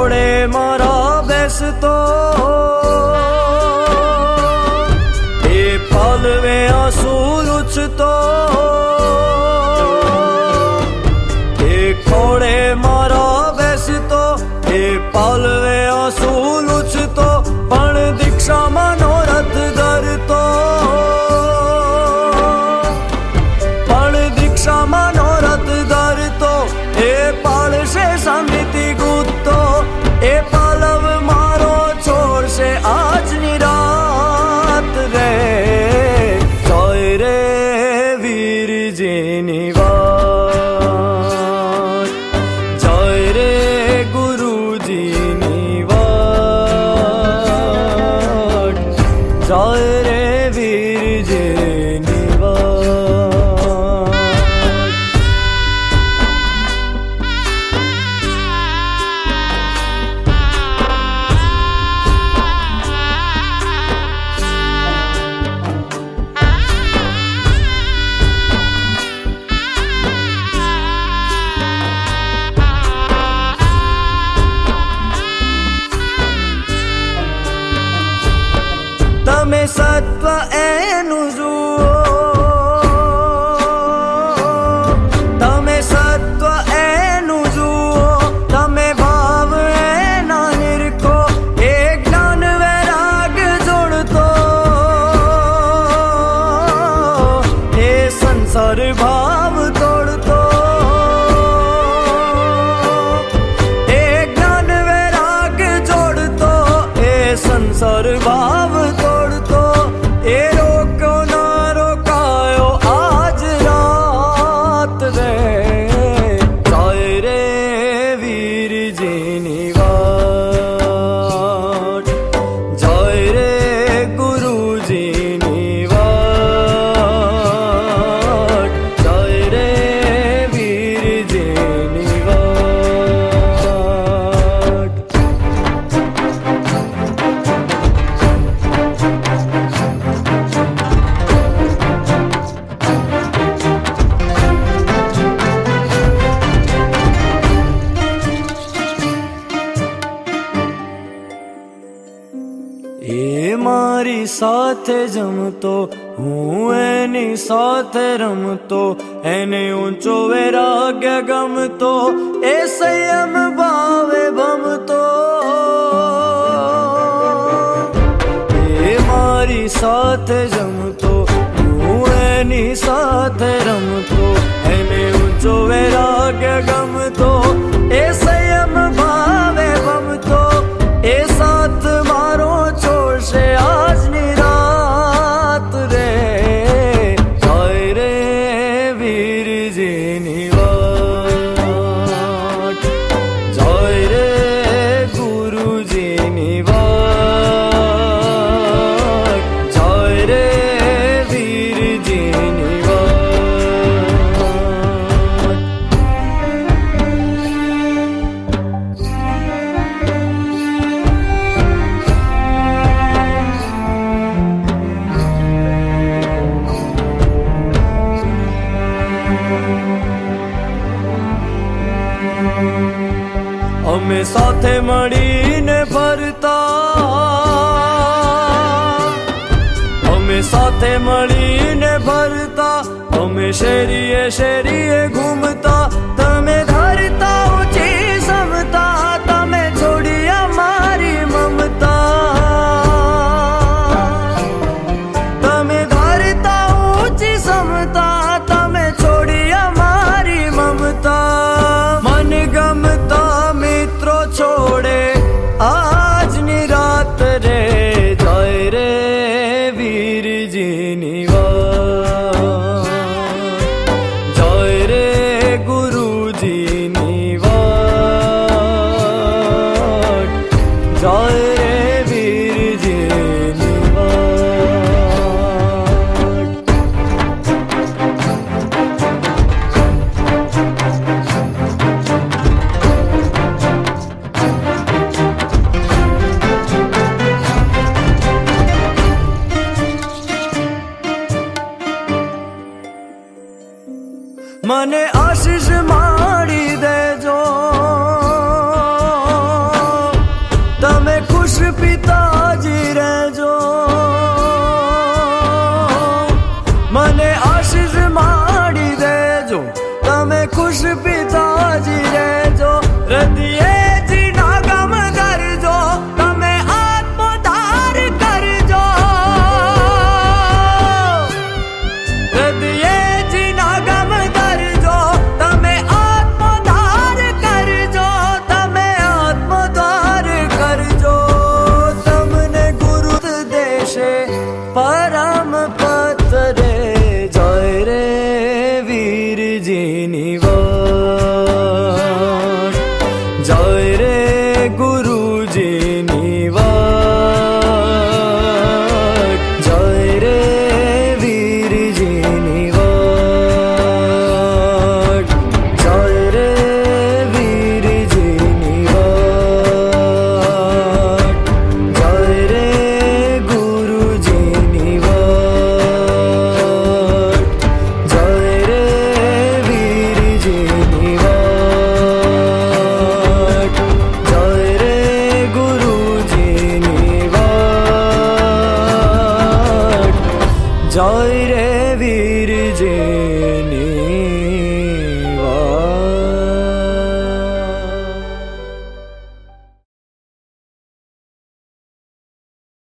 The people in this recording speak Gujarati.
ખોડે મારા બેસતો એ પાલવે આંસુ લૂછતો એ ખોડે મારા બેસતો એ પાલવે આંસુ લૂછતો પણ દીક્ષામાં નો રથ ધરતો પણ દીક્ષામાં નો રથ ધરતો એ પાળશે સામેથી ગૂંથતો એ પાલવ મારો છોડશે આજની રાત રે જોય રે વીરજીની વાત જોય રે ગુરુજીની વાત જોય રે વીરજીની વાત તમે સત્વ એનું જુઓ તમે સત્વ એનું જુઓ તમે ભાવ એના નિરખો એ જ્ઞાન વૈરાગ જોડતો એ સંસાર ભાવ તોડતો એ જ્ઞાન વૈરાગ જોડતો એ સંસાર ભાવ એ રોકો ના રોકાયો આજ રાત રે જોય રે વીરજીની વાત જોય રે ગુરુજીની વાત જોય રે વીરજીની વાત એ મારી સાથે જમતો હું એની સાથે રમતો એને ઊંચો વૈરાગ્ય ગમતો એ સંયમ ભાવે ભમતો એ મારી સાથે જમતો હું એની સાથે રમતો એને ઊંચો વૈરાગ્ય ગમતો એ સંયમ ભાવે ભમતો એ સાથ મારો છોડશે આજની રાત રે જોય રે વીરજીની વાત જોય રે ગુરુજીની વાત જોય રે વીરજીની વાત અમે સાથે મળીને ફરતા અમે સાથે મળીને ફરતા અમે શેરીએ શેરીએ ઘૂમતા